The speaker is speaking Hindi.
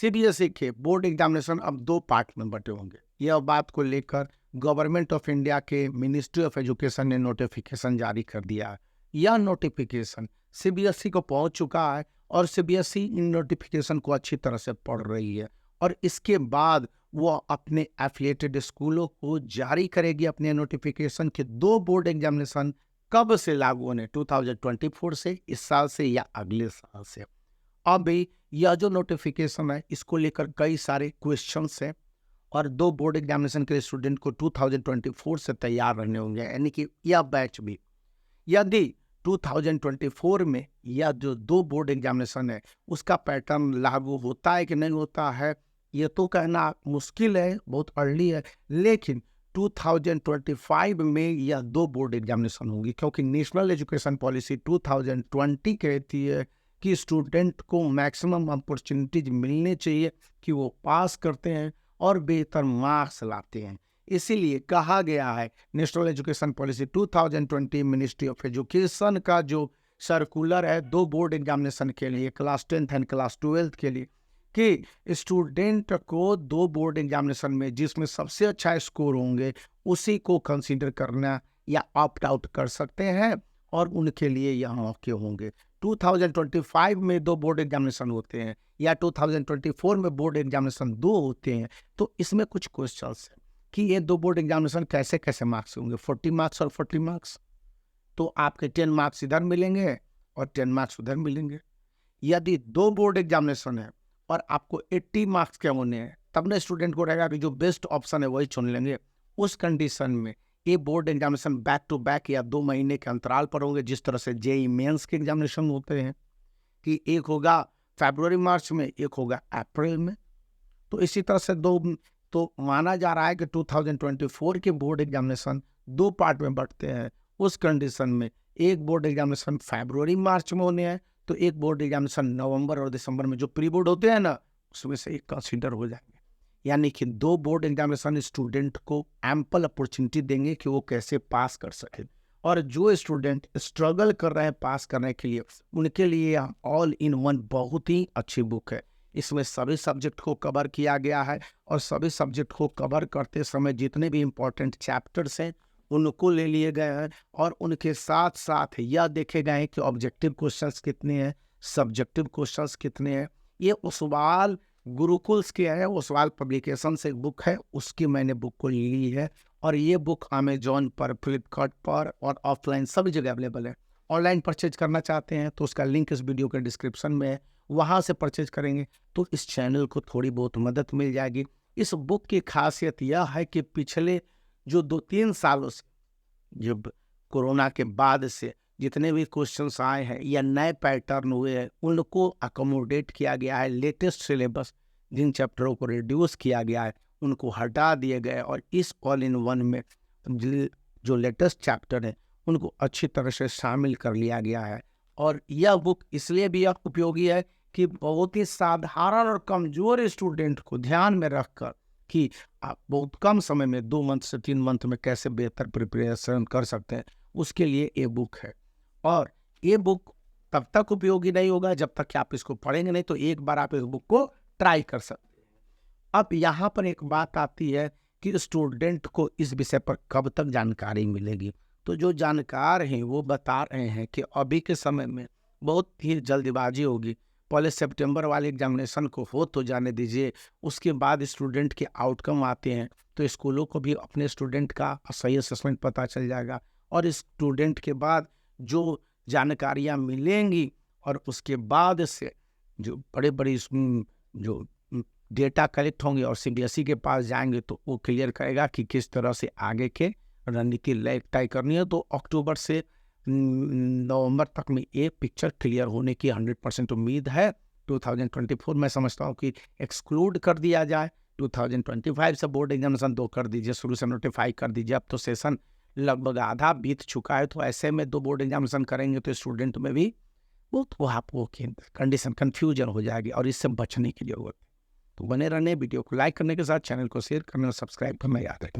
सीबीएसई के बोर्ड एग्जामिनेशन अब 2 पार्ट में बँटे होंगे। यह बात को लेकर गवर्नमेंट ऑफ इंडिया के मिनिस्ट्री ऑफ एजुकेशन ने नोटिफिकेशन जारी कर दिया है। यह नोटिफिकेशन सीबीएसई को पहुंच चुका है और सीबीएसई इन नोटिफिकेशन को अच्छी तरह से पढ़ रही है और इसके बाद वह अपने एफिलिएटेड स्कूलों को जारी करेगी अपने नोटिफिकेशन के 2 बोर्ड एग्जामिनेशन कब से लागू होने, 2024 से, इस साल से या अगले साल से। अब यह जो नोटिफिकेशन है इसको लेकर कई सारे क्वेश्चंस हैं और 2 बोर्ड एग्जामिनेशन के स्टूडेंट को 2024 से तैयार रहने होंगे, यानी कि यह बैच भी। यदि 2024 में यह जो 2 बोर्ड एग्जामिनेशन है उसका पैटर्न लागू होता है कि नहीं होता है, ये तो कहना मुश्किल है, बहुत अर्ली है, लेकिन 2025 में यह 2 बोर्ड एग्जामिनेशन होंगी, क्योंकि नेशनल एजुकेशन पॉलिसी 2020 कहती है कि स्टूडेंट को मैक्सिमम अपॉर्चुनिटीज मिलनी चाहिए कि वो पास करते हैं और बेहतर मार्क्स लाते हैं। इसीलिए कहा गया है national education policy 2020 ministry of education का जो सर्कुलर है 2 बोर्ड एग्जामिनेशन के लिए, class 10th and class 12th के लिए, कि स्टूडेंट को 2 बोर्ड एग्जामिनेशन में जिसमें सबसे अच्छा स्कोर होंगे उसी को कंसीडर करना या ऑप्ट आउट कर सकते हैं और उनके लिए यहाँ के होंगे। 2025 में 2 बोर्ड एग्जामिनेशन होते हैं या 2024 में बोर्ड एग्जामिनेशन 2 होते हैं, तो इसमें कुछ क्वेश्चंस हैं कि ये 2 बोर्ड एग्जामिनेशन कैसे कैसे मार्क्स होंगे, 40 मार्क्स और 40 मार्क्स। तो आपके 10 मार्क्स इधर मिलेंगे और 10 मार्क्स उधर मिलेंगे। यदि 2 बोर्ड एग्जामिनेशन है और आपको 80 मार्क्स के होने हैं, तब ना स्टूडेंट को रहेगा कि जो बेस्ट ऑप्शन है वही चुन लेंगे। उस कंडीशन में ये board examination back to back या 2 महीने के अंतराल पर होंगे, जिस तरह से जेईई मेंस के एग्जामिनेशन होते हैं कि एक होगा फरवरी मार्च में, एक होगा अप्रैल में। तो इसी तरह से 2 तो माना जा रहा है कि 2024 के बोर्ड एग्जामिनेशन 2 पार्ट में बंटते हैं। उस कंडीशन में एक बोर्ड एग्जामिनेशन फरवरी मार्च में होने हैं, तो एक बोर्ड एग्जामिनेशन नवंबर और दिसंबर में जो प्री बोर्ड होते हैं ना, उसमें से एक कंसीडर हो जाएंगे। यानी कि 2 बोर्ड एग्जामिनेशन स्टूडेंट को एम्पल अपॉर्चुनिटी देंगे कि वो कैसे पास कर सके। और जो स्टूडेंट स्ट्रगल कर रहे हैं पास करने के लिए, उनके लिए ऑल इन वन बहुत ही अच्छी बुक है। इसमें सभी सब्जेक्ट को कवर किया गया है और सभी सब्जेक्ट को कवर करते समय जितने भी इम्पोर्टेंट चैप्टर्स हैं उनको ले लिए गए हैं और उनके साथ साथ यह देखे गए हैं कि ऑब्जेक्टिव क्वेश्चंस कितने हैं, सब्जेक्टिव क्वेश्चंस कितने हैं। ये ओसवाल गुरुकुल्स के है, ओसवाल पब्लिकेशन से एक बुक है, उसकी मैंने बुक को ली है और ये बुक अमेजॉन पर, फ्लिपकार्ट पर और ऑफलाइन सभी जगह अवेलेबल है। ऑनलाइन परचेज करना चाहते हैं तो उसका लिंक इस वीडियो के डिस्क्रिप्शन में है, वहाँ से परचेज करेंगे तो इस चैनल को थोड़ी बहुत मदद मिल जाएगी। इस बुक की खासियत यह है कि पिछले जो 2-3 सालों से, जब कोरोना के बाद से जितने भी क्वेश्चंस आए हैं या नए पैटर्न हुए हैं, उनको अकोमोडेट किया गया है। लेटेस्ट सिलेबस जिन चैप्टरों को रिड्यूस किया गया है उनको हटा दिए गए और इस ऑल इन वन में जो लेटेस्ट चैप्टर है उनको अच्छी तरह से शामिल कर लिया गया है। और यह बुक इसलिए भी उपयोगी है कि बहुत ही साधारण और कमज़ोर स्टूडेंट को ध्यान में रखकर कि आप बहुत कम समय में 2 मंथ से 3 मंथ में कैसे बेहतर प्रिपरेशन कर सकते हैं, उसके लिए ये बुक है। और ये बुक तब तक उपयोगी नहीं होगा जब तक कि आप इसको पढ़ेंगे नहीं, तो एक बार आप इस बुक को ट्राई कर सकते हैं। अब यहाँ पर एक बात आती है कि स्टूडेंट को इस विषय पर कब तक जानकारी मिलेगी। तो जो जानकार हैं वो बता रहे हैं कि अभी के समय में बहुत ही जल्दबाजी होगी। पहले सितंबर वाले एग्जामिनेशन को हो तो जाने दीजिए, उसके बाद स्टूडेंट के आउटकम आते हैं तो स्कूलों को भी अपने स्टूडेंट का सही असेसमेंट पता चल जाएगा और इस स्टूडेंट के बाद जो जानकारियां मिलेंगी और उसके बाद से जो बड़े जो डेटा कलेक्ट होंगे और सीबीएसई के पास जाएंगे तो वो क्लियर करेगा कि किस तरह से आगे के रणनीति तय करनी है। तो अक्टूबर से नवंबर तक में ये पिक्चर क्लियर होने की 100% उम्मीद है। 2024 मैं समझता हूँ कि एक्सक्लूड कर दिया जाए, 2025 से बोर्ड एग्जामिनेशन 2 कर दीजिए, शुरू से नोटिफाई कर दीजिए। अब तो सेशन लगभग आधा बीत चुका है, तो ऐसे में 2 बोर्ड एग्जामिनेशन करेंगे तो स्टूडेंट में भी बहुत वो आपको कंडीशन कन्फ्यूजन हो जाएगी और इससे बचने की जरूरत है। तो बने रहने, वीडियो को लाइक करने के साथ चैनल को शेयर करने और सब्सक्राइब करना याद रखें।